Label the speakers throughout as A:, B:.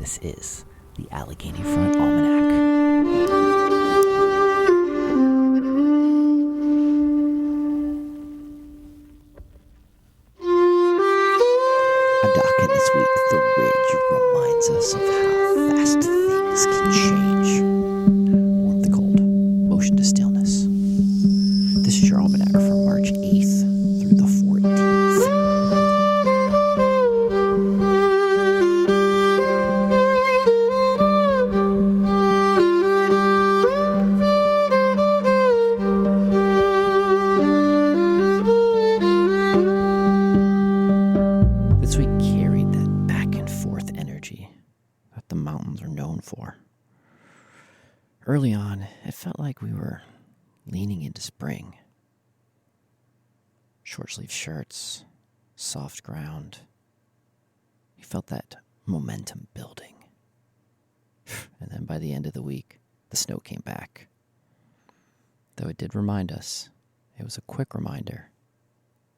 A: This is the Allegheny Front Almanac. On docket this week, the ridge reminds us of how fast things can change. Warmth to cold, motion to stillness. This is your almanac from March 8th through the 14th. This week carried that back and forth energy that the mountains are known for. Early on, it felt like we were leaning into spring. Short-sleeved shirts, soft ground. You felt that momentum building. And then by the end of the week, the snow came back. Though it did remind us, it was a quick reminder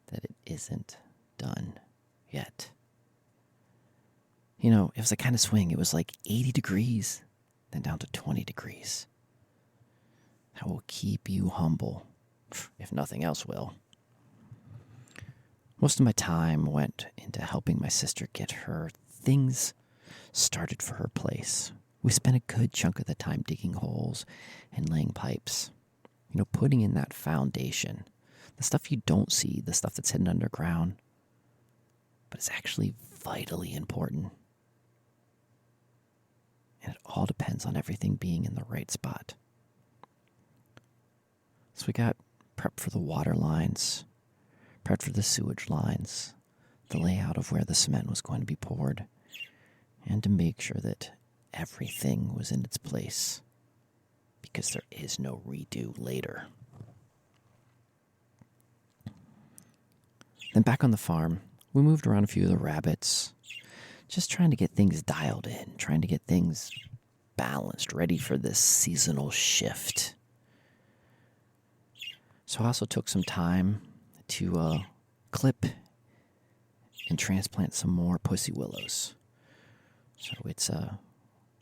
A: that it isn't done yet. You know, it was a kind of swing. It was like 80 degrees, then down to 20 degrees. That will keep you humble, if nothing else will. Most of my time went into helping my sister get her things started for her place. We spent a good chunk of the time digging holes and laying pipes. You know, putting in that foundation. The stuff you don't see, the stuff that's hidden underground. But it's actually vitally important. And it all depends on everything being in the right spot. So we got prepped for the water lines, prepped for the sewage lines, the layout of where the cement was going to be poured, and to make sure that everything was in its place, because there is no redo later. Then back on the farm, we moved around a few of the rabbits, just trying to get things dialed in, trying to get things balanced, ready for this seasonal shift. So I also took some time to clip and transplant some more pussy willows. So it's a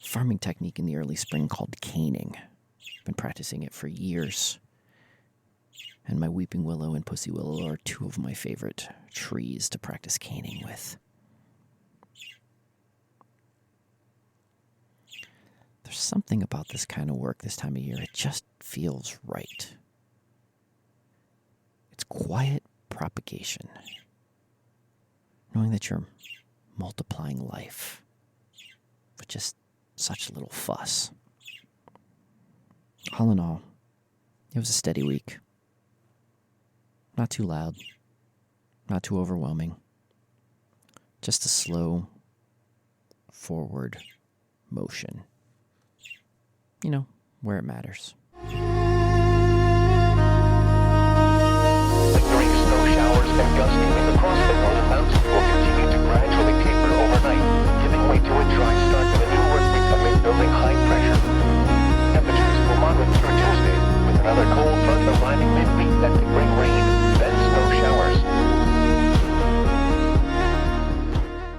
A: farming technique in the early spring called caning. I've been practicing it for years. And my weeping willow and pussy willow are two of my favorite trees to practice caning with. There's something about this kind of work this time of year. It just feels right. It's quiet propagation. Knowing that you're multiplying life with just such little fuss. All in all, it was a steady week. Not too loud, not too overwhelming. Just a slow forward motion. You know, where it matters.
B: Lingering snow showers and gusting winds across the northern mountains will continue to gradually taper overnight, giving way to a dry start with a new work week amid building high pressure. Temperatures will moderate through Tuesday, with another cold front arriving midweek that could bring rain, then snow showers.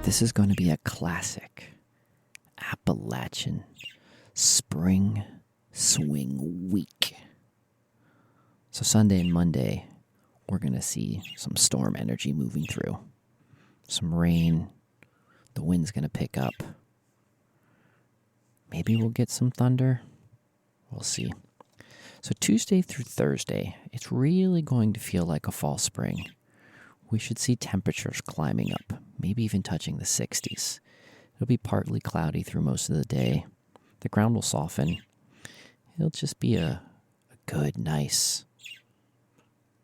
A: This is going to be a classic Appalachian spring swing week. So Sunday and Monday, we're going to see some storm energy moving through. Some rain. The wind's going to pick up. Maybe we'll get some thunder. We'll see. So Tuesday through Thursday, it's really going to feel like a fall spring. We should see temperatures climbing up, maybe even touching the 60s. It'll be partly cloudy through most of the day. The ground will soften. It'll just be a good, nice,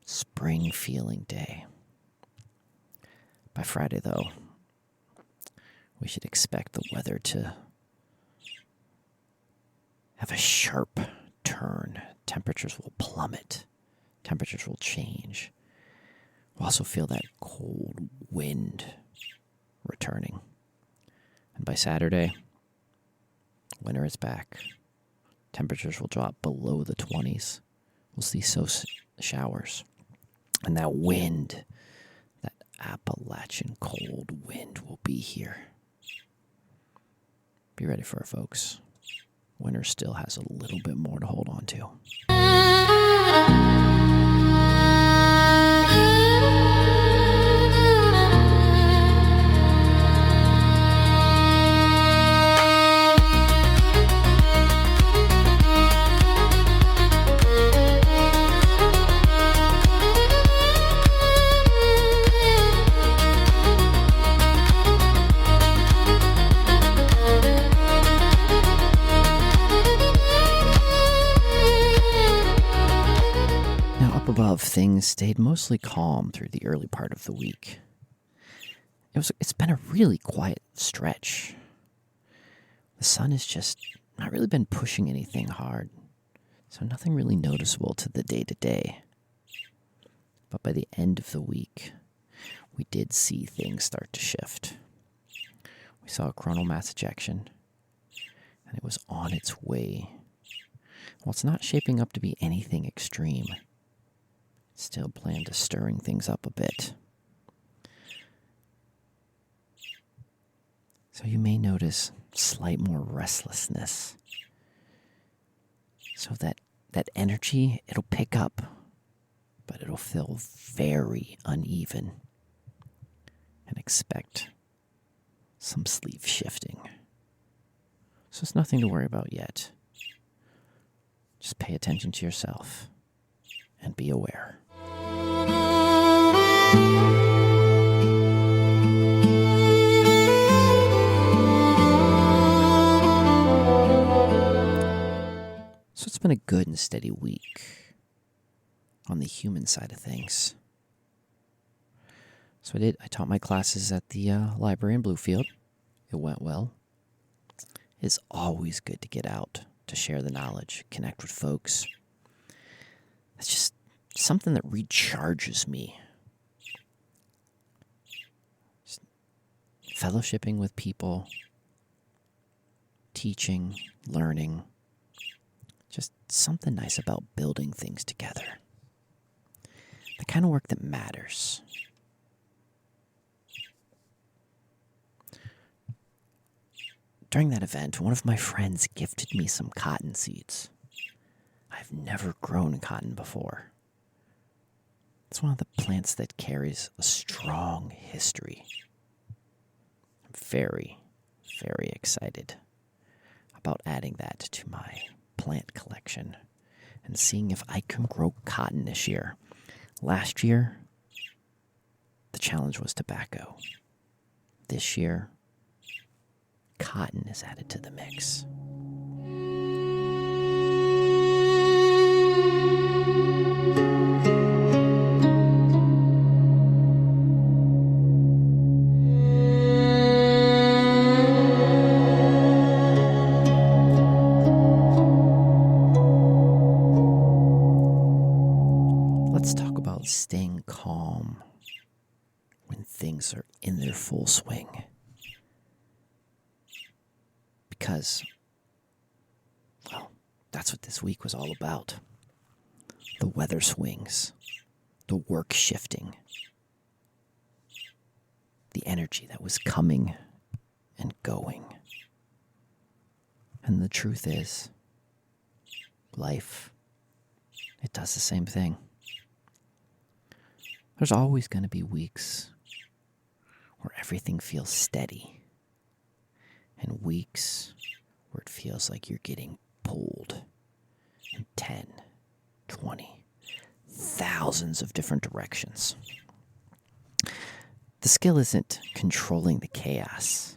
A: spring-feeling day. By Friday, though, we should expect the weather to have a sharp turn. Temperatures will plummet. Temperatures will change. We'll also feel that cold wind returning. And by Saturday, winter is back. Temperatures will drop below the 20s. We'll see showers. And that wind, that Appalachian cold wind will be here. Be ready for it, folks. Winter still has a little bit more to hold on to. Above, things stayed mostly calm through the early part of the week. It's been a really quiet stretch. The sun has just not really been pushing anything hard, so nothing really noticeable to the day-to-day. But by the end of the week, we did see things start to shift. We saw a coronal mass ejection, and it was on its way. While it's not shaping up to be anything extreme, still plan to stirring things up a bit. So you may notice slight more restlessness. So that energy, it'll pick up, but it'll feel very uneven. And expect some sleeve shifting. So it's nothing to worry about yet. Just pay attention to yourself and be aware. So it's been a good and steady week on the human side of things. So I taught my classes at the library in Bluefield. It went well. It's always good to get out, to share the knowledge, connect with folks. It's just something that recharges me. Just fellowshipping with people, teaching, learning. Just something nice about building things together. The kind of work that matters. During that event, one of my friends gifted me some cotton seeds. I've never grown cotton before. It's one of the plants that carries a strong history. I'm very, very excited about adding that to my plant collection and seeing if I can grow cotton this year. Last year, the challenge was tobacco. This year, cotton is added to the mix. Let's talk about staying calm when things are in their full swing. Because, well, that's what this week was all about. The weather swings, the work shifting, the energy that was coming and going. And the truth is, life, it does the same thing. There's always going to be weeks where everything feels steady, and weeks where it feels like you're getting pulled in 10, 20, thousands of different directions. The skill isn't controlling the chaos.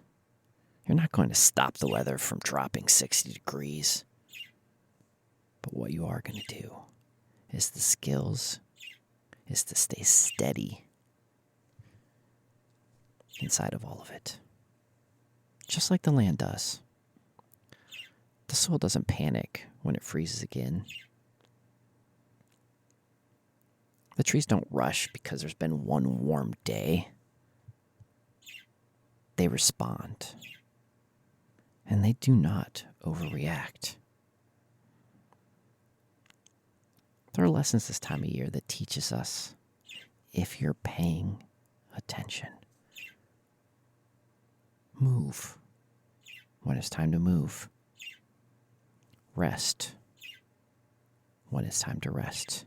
A: You're not going to stop the weather from dropping 60 degrees. But what you are going to do is the skills is to stay steady inside of all of it. Just like the land does. The soil doesn't panic when it freezes again. The trees don't rush because there's been one warm day. They respond. And they do not overreact. There are lessons this time of year that teaches us if you're paying attention. Move. when it's time to move. Rest when it's time to rest.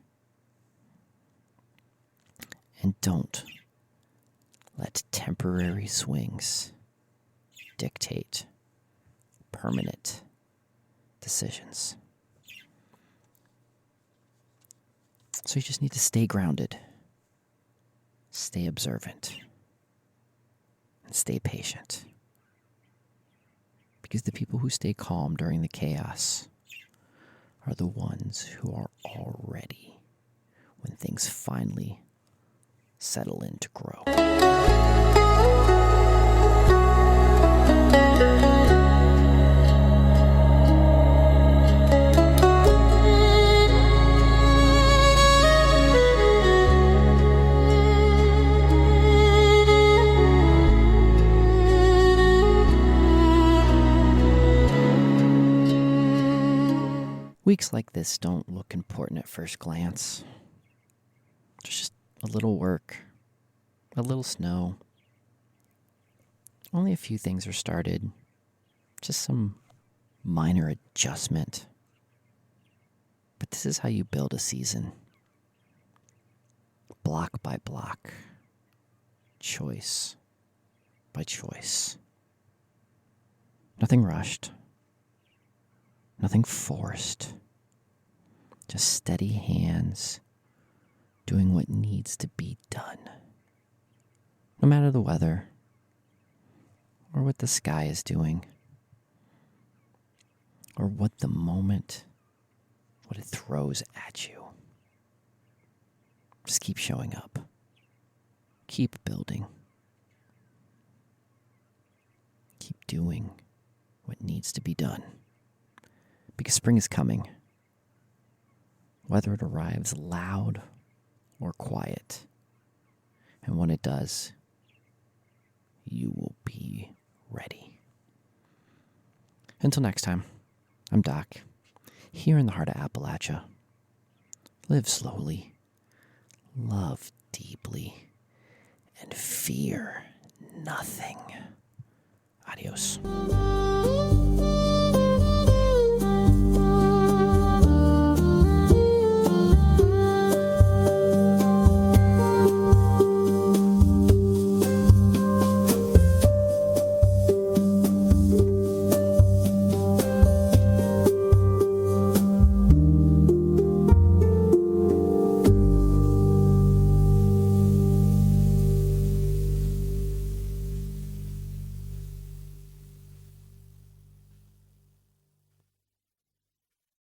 A: And don't let temporary swings dictate permanent decisions. So you just need to stay grounded, stay observant, and stay patient. Because the people who stay calm during the chaos are the ones who are all ready when things finally settle in to grow. Weeks like this don't look important at first glance. There's just a little work, a little snow. Only a few things are started. Just some minor adjustment. But this is how you build a season. Block by block. Choice by choice. Nothing rushed. Nothing forced. Just steady hands doing what needs to be done. No matter the weather or what the sky is doing or what the moment, what it throws at you. Just keep showing up. Keep building. Keep doing what needs to be done. Because spring is coming. Whether it arrives loud or quiet. And when it does, you will be ready. Until next time, I'm Doc, here in the heart of Appalachia. Live slowly, love deeply, and fear nothing. Adios.